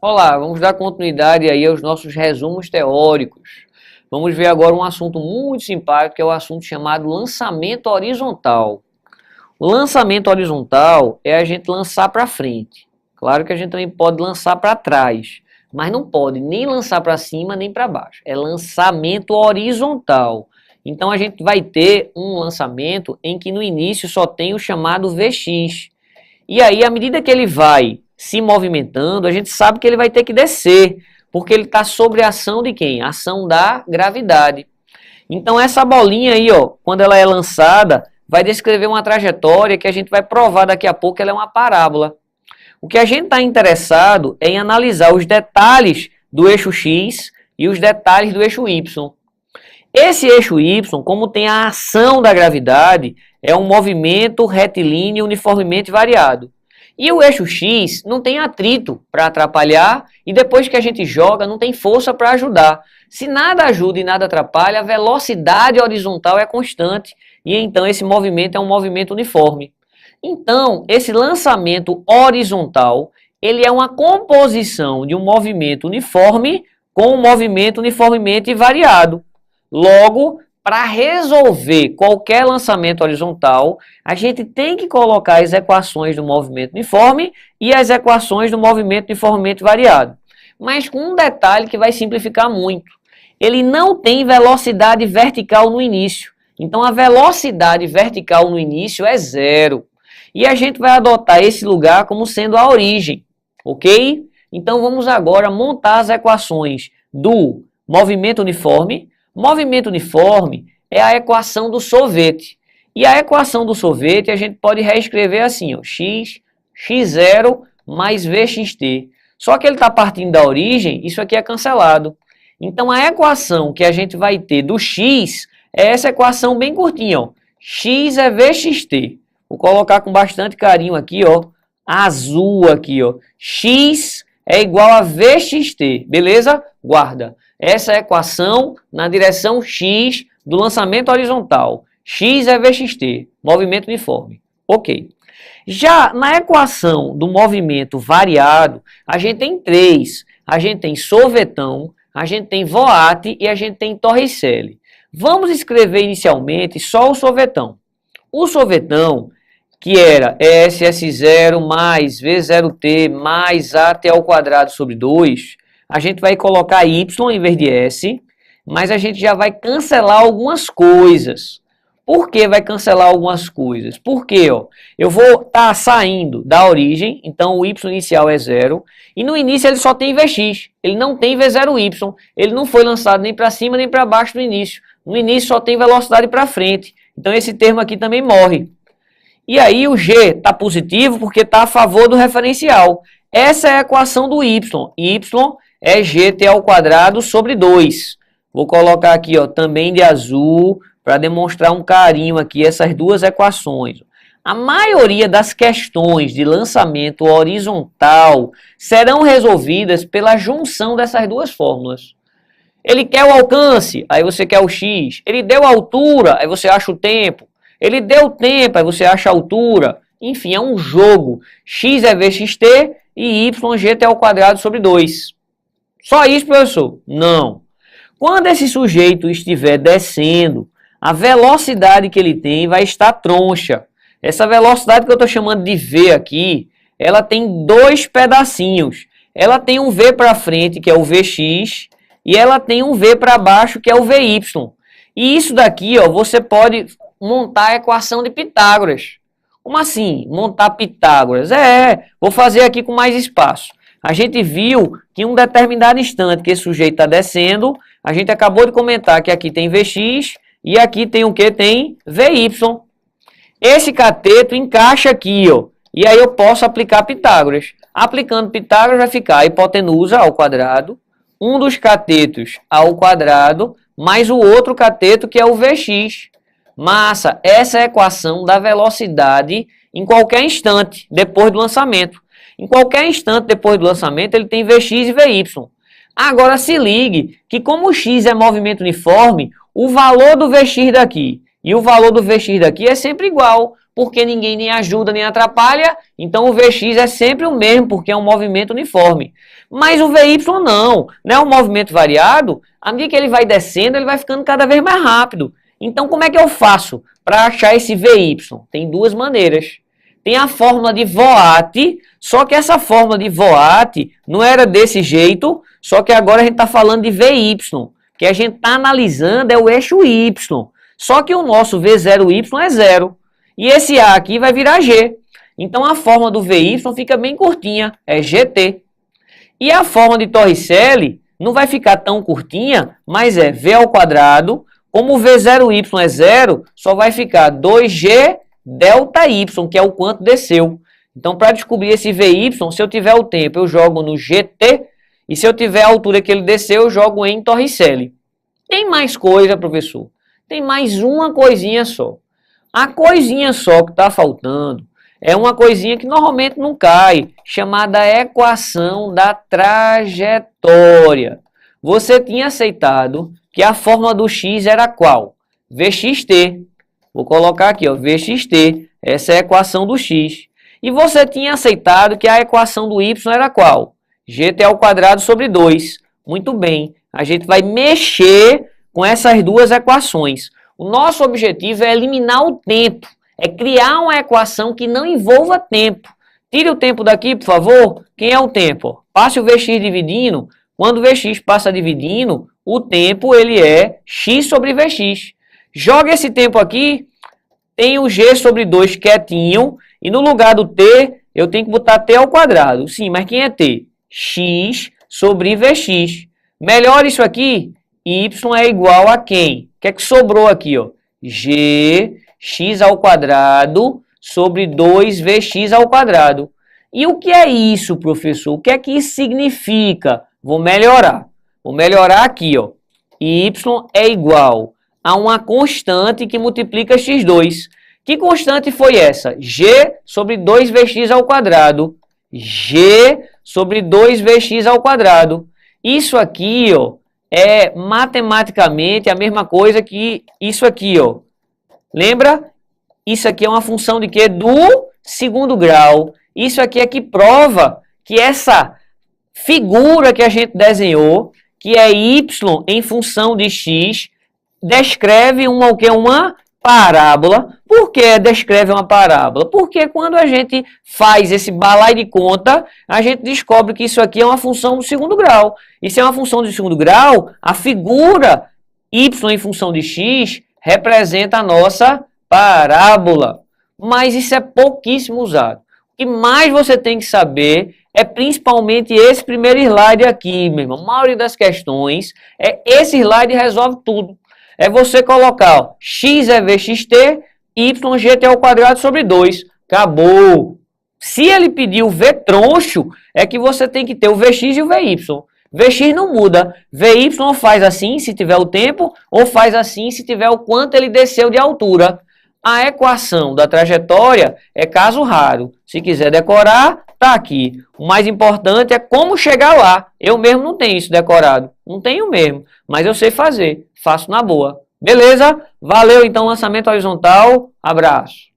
Olá, vamos dar continuidade aí aos nossos resumos teóricos. Vamos ver agora um assunto muito simpático, que é o assunto chamado lançamento horizontal. O lançamento horizontal é a gente lançar para frente. Claro que a gente também pode lançar para trás, mas não pode nem lançar para cima nem para baixo. É lançamento horizontal. Então a gente vai ter um lançamento em que no início só tem o chamado Vx. E aí, à medida que ele vai se movimentando, a gente sabe que ele vai ter que descer, porque ele está sob a ação de quem? A ação da gravidade. Então essa bolinha aí, ó, quando ela é lançada, vai descrever uma trajetória que a gente vai provar daqui a pouco, ela é uma parábola. O que a gente está interessado é em analisar os detalhes do eixo X e os detalhes do eixo Y. Esse eixo Y, como tem a ação da gravidade, é um movimento retilíneo uniformemente variado. E o eixo X não tem atrito para atrapalhar e depois que a gente joga não tem força para ajudar. Se nada ajuda e nada atrapalha, a velocidade horizontal é constante e então esse movimento é um movimento uniforme. Então, esse lançamento horizontal, ele é uma composição de um movimento uniforme com um movimento uniformemente variado. Logo, para resolver qualquer lançamento horizontal, a gente tem que colocar as equações do movimento uniforme e as equações do movimento uniformemente variado. Mas com um detalhe que vai simplificar muito. Ele não tem velocidade vertical no início. Então a velocidade vertical no início é zero. E a gente vai adotar esse lugar como sendo a origem. Ok? Então vamos agora montar as equações do movimento uniforme. Movimento uniforme é a equação do sorvete. E a equação do sorvete a gente pode reescrever assim, ó, x, x0 mais vxt. Só que ele está partindo da origem, isso aqui é cancelado. Então a equação que a gente vai ter do x é essa equação bem curtinha, ó. X é vxt. Vou colocar com bastante carinho aqui, ó, azul aqui, ó. X é igual a vxt, beleza? Guarda. Essa é a equação na direção x do lançamento horizontal. X é vxt, movimento uniforme. Ok. Já na equação do movimento variado, a gente tem três. A gente tem sorvetão, a gente tem voate e a gente tem torricelli. Vamos escrever inicialmente só o sorvetão. O sorvetão, que era SS0 mais V0T mais AT ao quadrado sobre 2, a gente vai colocar Y em vez de S, mas a gente já vai cancelar algumas coisas. Por que vai cancelar algumas coisas? Porque ó, eu vou estar saindo da origem, então o Y inicial é 0, e no início ele só tem Vx, ele não tem V0Y, ele não foi lançado nem para cima nem para baixo no início. No início só tem velocidade para frente, então esse termo aqui também morre. E aí o G está positivo porque está a favor do referencial. Essa é a equação do Y. Y é gt ao quadrado sobre 2. Vou colocar aqui ó, também de azul para demonstrar um carinho aqui essas duas equações. A maioria das questões de lançamento horizontal serão resolvidas pela junção dessas duas fórmulas. Ele quer o alcance, aí você quer o x. Ele deu a altura, aí você acha o tempo. Ele deu tempo, aí você acha a altura. Enfim, é um jogo. X é vxt e y gt ao quadrado sobre 2. Só isso, professor? Não. Quando esse sujeito estiver descendo, a velocidade que ele tem vai estar troncha. Essa velocidade que eu estou chamando de V aqui, ela tem dois pedacinhos. Ela tem um V para frente, que é o Vx, e ela tem um V para baixo, que é o Vy. E isso daqui, ó, você pode montar a equação de Pitágoras. Como assim? Montar Pitágoras? Vou fazer aqui com mais espaço. A gente viu que em um determinado instante que esse sujeito está descendo, a gente acabou de comentar que aqui tem Vx e aqui tem o que? Tem Vy. Esse cateto encaixa aqui, ó, e aí eu posso aplicar Pitágoras. Aplicando Pitágoras vai ficar a hipotenusa ao quadrado, um dos catetos ao quadrado, mais o outro cateto que é o Vx. Massa, essa é a equação da velocidade em qualquer instante depois do lançamento. Em qualquer instante depois do lançamento, ele tem Vx e Vy. Agora se ligue que como o x é movimento uniforme, o valor do Vx daqui E o valor do Vx daqui é sempre igual, porque ninguém nem ajuda nem atrapalha, então o Vx é sempre o mesmo, porque é um movimento uniforme. Mas o Vy não é um movimento variado, à medida que ele vai descendo, ele vai ficando cada vez mais rápido. Então como é que eu faço para achar esse Vy? Tem duas maneiras. Tem a fórmula de Voat, só que essa fórmula de Voat não era desse jeito, só que agora a gente está falando de Vy, que a gente está analisando é o eixo Y. Só que o nosso V0Y é 0. E esse A aqui vai virar G. Então a fórmula do Vy fica bem curtinha, é GT. E a fórmula de Torricelli não vai ficar tão curtinha, mas é V ao quadrado. Como o V0Y é 0, só vai ficar 2G delta Y, que é o quanto desceu. Então, para descobrir esse Vy, se eu tiver o tempo, eu jogo no GT, e se eu tiver a altura que ele desceu, eu jogo em Torricelli. Tem mais coisa, professor? Tem mais uma coisinha só. A coisinha só que está faltando é uma coisinha que normalmente não cai, chamada equação da trajetória. Você tinha aceitado que a fórmula do x era qual? Vxt. Vou colocar aqui, ó, Vxt, essa é a equação do x. E você tinha aceitado que a equação do y era qual? Gt ao quadrado sobre 2. Muito bem, a gente vai mexer com essas duas equações. O nosso objetivo é eliminar o tempo, é criar uma equação que não envolva tempo. Tire o tempo daqui, por favor. Quem é o tempo? Passe o Vx dividindo. Quando o Vx passa dividindo, o tempo ele é x sobre Vx. Joga esse tempo aqui, tem o g sobre 2 quietinho, e no lugar do t, eu tenho que botar t ao quadrado. Sim, mas quem é t? X sobre Vx. Melhor isso aqui, y é igual a quem? O que é que sobrou aqui? Ó? G, x ao quadrado sobre 2vx ao quadrado. E o que é isso, professor? O que é que isso significa? Vou melhorar. Vou melhorar aqui, ó. Y é igual a uma constante que multiplica x2. Que constante foi essa? G sobre 2vx ao quadrado. G sobre 2vx ao quadrado. Isso aqui, ó, é matematicamente a mesma coisa que isso aqui, ó. Lembra? Isso aqui é uma função de quê? Do segundo grau. Isso aqui é que prova que essa figura que a gente desenhou, que é y em função de x, descreve uma parábola. Por que descreve uma parábola? Porque quando a gente faz esse balai de conta, a gente descobre que isso aqui é uma função do segundo grau. E se é uma função do segundo grau, a figura y em função de x representa a nossa parábola. Mas isso é pouquíssimo usado. O que mais você tem que saber é principalmente esse primeiro slide aqui, meu irmão. A maioria das questões, esse slide resolve tudo. É você colocar, ó, x é vxt, y gt ao quadrado sobre 2. Acabou. Se ele pedir o v troncho, é que você tem que ter o vx e o vy. Vx não muda. Vy faz assim se tiver o tempo, ou faz assim se tiver o quanto ele desceu de altura. A equação da trajetória é caso raro. Se quiser decorar, tá aqui. O mais importante é como chegar lá. Eu mesmo não tenho isso decorado. Não tenho mesmo, mas eu sei fazer. Faço na boa. Beleza? Valeu então, lançamento horizontal. Abraço.